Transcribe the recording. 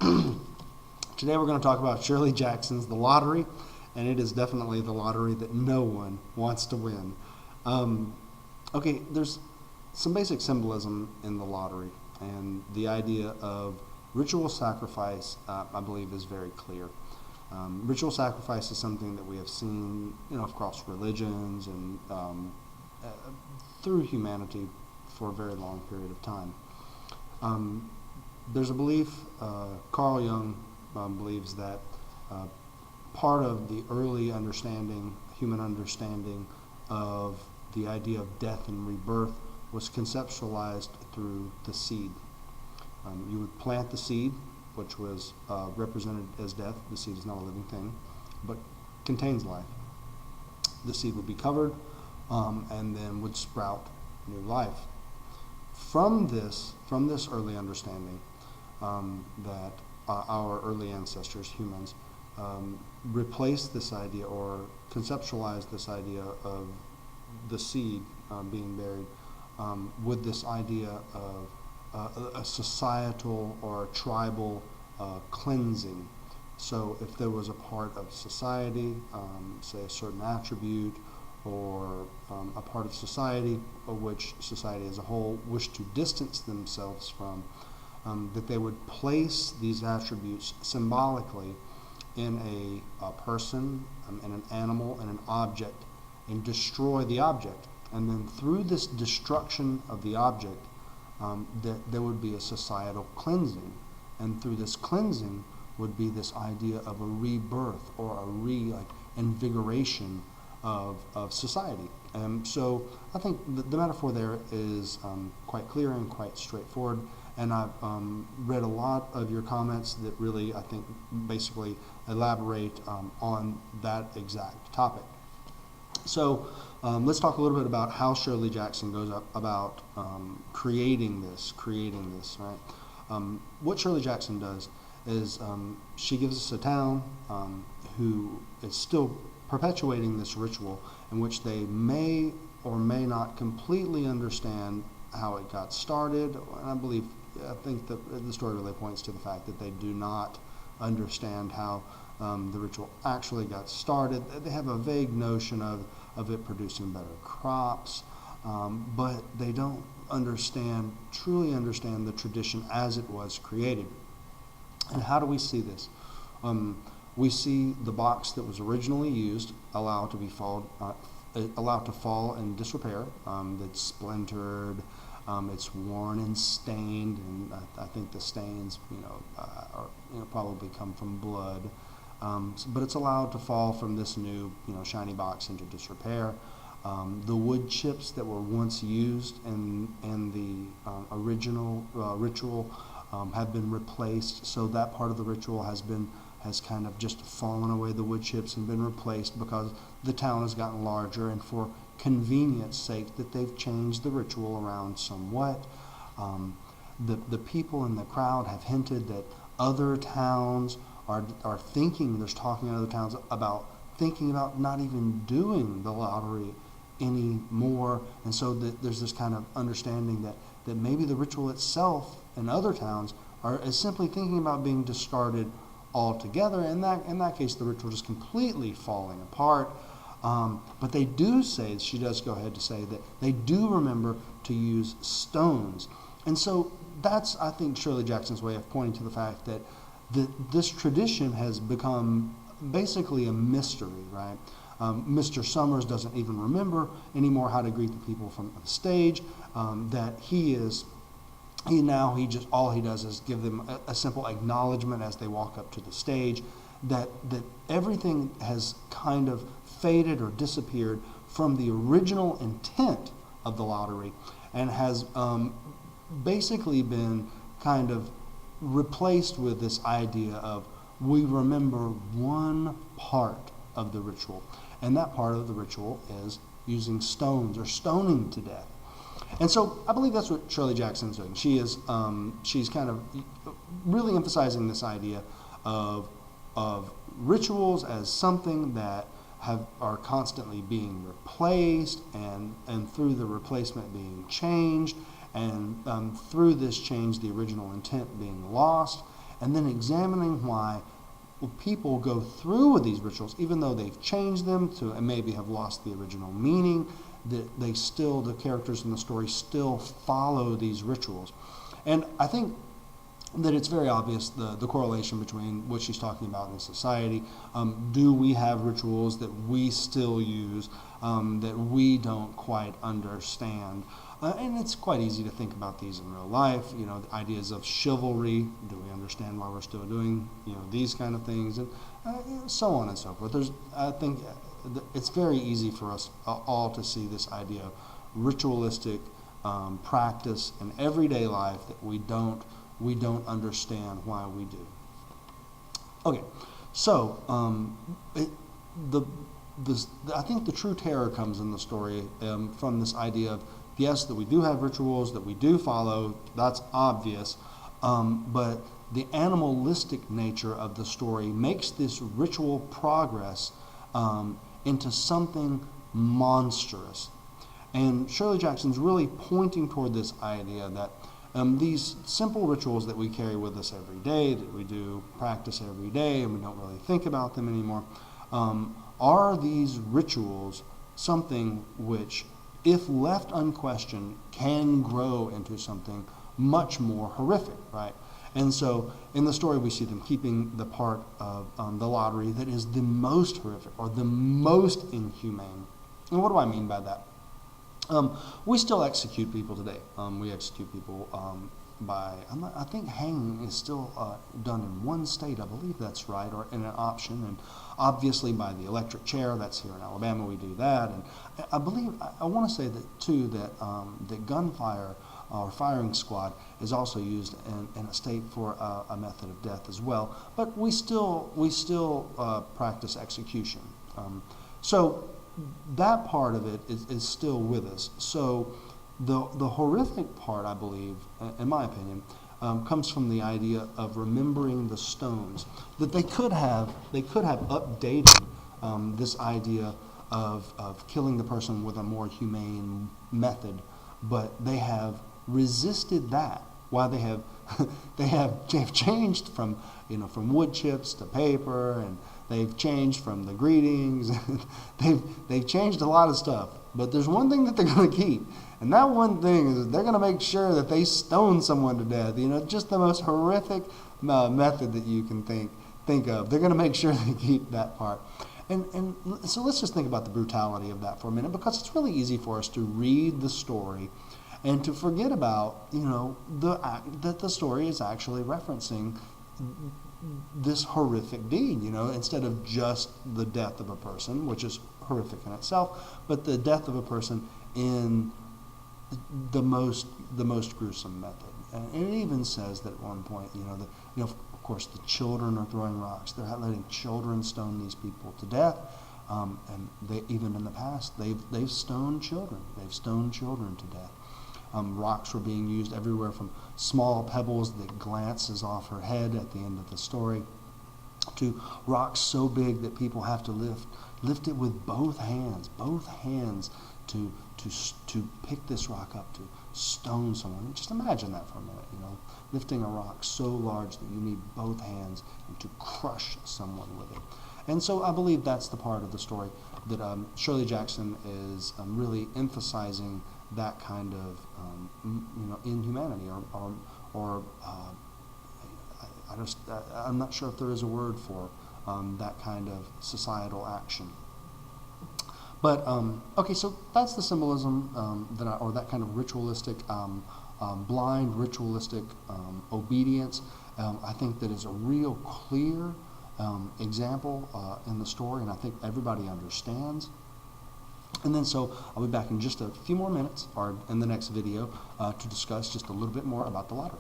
Today we're going to talk about Shirley Jackson's The Lottery, and it is definitely the lottery that no one wants to win. Okay, there's some basic symbolism in the lottery, and the idea of ritual sacrifice, I believe, is very clear. Ritual sacrifice is something that we have seen, across religions and through humanity for a very long period of time. There's a belief, Carl Jung believes that part of the early human understanding of the idea of death and rebirth was conceptualized through the seed. You would plant the seed, which was represented as death. The seed is not a living thing, but contains life. The seed would be covered and then would sprout new life. From this early understanding that our early ancestors, humans, replaced this idea or conceptualized this idea of the seed being buried with this idea of a societal or a tribal cleansing. So if there was a part of society, say a certain attribute, or a part of society of which society as a whole wished to distance themselves from, that they would place these attributes symbolically in a person, in an animal, in an object, and destroy the object. And then through this destruction of the object, that there would be a societal cleansing. And through this cleansing would be this idea of a rebirth or a invigoration of society. So I think the metaphor there is quite clear and quite straightforward. And I've read a lot of your comments that really, I think, basically elaborate on that exact topic. So let's talk a little bit about how Shirley Jackson goes about creating this, right? What Shirley Jackson does is she gives us a town who is still perpetuating this ritual in which they may or may not completely understand how it got started. And I think that the story really points to the fact that they do not understand how the ritual actually got started. They have a vague notion of it producing better crops, but they don't truly understand the tradition as it was created. And how do we see this? We see the box that was originally used allowed to fall in disrepair. It's splintered, it's worn and stained, and I think the stains, probably come from blood. But it's allowed to fall from this new, shiny box into disrepair. The wood chips that were once used in the original ritual have been replaced, so that part of the ritual has kind of just fallen away, the wood chips, and been replaced because the town has gotten larger, and for convenience sake that they've changed the ritual around somewhat. The people in the crowd have hinted that other towns are thinking, there's talking in other towns about thinking about not even doing the lottery anymore, and so there's this kind of understanding that maybe the ritual itself in other towns is simply thinking about being discarded altogether. In that case, the ritual is completely falling apart. But they do say, she does go ahead to say that they do remember to use stones. And so that's, I think, Shirley Jackson's way of pointing to the fact that this tradition has become basically a mystery, right? Mr. Summers doesn't even remember anymore how to greet the people from the stage, that all he does is give them a simple acknowledgement as they walk up to the stage, that everything has kind of faded or disappeared from the original intent of the lottery and has basically been kind of replaced with this idea of we remember one part of the ritual, and that part of the ritual is using stones or stoning to death. And so I believe that's what Shirley Jackson's doing. She's kind of really emphasizing this idea of rituals as something that are constantly being replaced, and through the replacement being changed, and through this change the original intent being lost, and then examining why people go through with these rituals, even though they've changed them to and maybe have lost the original meaning, that they still, the characters in the story still follow these rituals. And I think that it's very obvious the correlation between what she's talking about in society. Do we have rituals that we still use that we don't quite understand? And it's quite easy to think about these in real life. You know, the ideas of chivalry. Do we understand why we're still doing, you know, these kind of things, and so on and so forth. I think it's very easy for us all to see this idea of ritualistic practice in everyday life that we don't understand why we do. Okay, so I think the true terror comes in the story from this idea of, yes, that we do have rituals that we do follow, that's obvious, but the animalistic nature of the story makes this ritual progress into something monstrous. And Shirley Jackson's really pointing toward this idea that these simple rituals that we carry with us every day, that we do practice every day, and we don't really think about them anymore, are these rituals something which, if left unquestioned, can grow into something much more horrific, right? And so in the story we see them keeping the part of the lottery that is the most horrific or the most inhumane. And what do I mean by that? We still execute people today. We execute people by, I think hanging is still done in one state, I believe that's right, or in an option, and obviously by the electric chair. That's here in Alabama, we do that. And I believe, I want to say that too, that that gunfire or firing squad is also used in a state for a method of death as well. But we still practice execution. So that part of it is still with us. So the horrific part, I believe, in my opinion, comes from the idea of remembering the stones. That they could have updated this idea of killing the person with a more humane method, but they have resisted that. Why they have they've changed from wood chips to paper, and they've changed from the greetings. they've changed a lot of stuff, but there's one thing that they're going to keep, and that one thing is they're going to make sure that they stone someone to death. Just the most horrific method that you can think of. They're going to make sure they keep that part. And so let's just think about the brutality of that for a minute, because it's really easy for us to read the story and to forget about that the story is actually referencing this horrific deed, instead of just the death of a person, which is horrific in itself, but the death of a person in the most gruesome method. And it even says that at one point, of course, the children are throwing rocks. They're letting children stone these people to death. And they, even in the past, they've stoned children. They've stoned children to death. Rocks were being used everywhere, from small pebbles that glances off her head at the end of the story, to rocks so big that people have to lift it with both hands to pick this rock up, to stone someone. Just imagine that for a minute, lifting a rock so large that you need both hands and to crush someone with it. And so I believe that's the part of the story that Shirley Jackson is really emphasizing, that kind of inhumanity, or I'm not sure if there is a word for that kind of societal action. But okay, so that's the symbolism or that kind of ritualistic, blind ritualistic obedience. I think that is a real clear example in the story, and I think everybody understands. And then so I'll be back in just a few more minutes, or in the next video, to discuss just a little bit more about the lottery.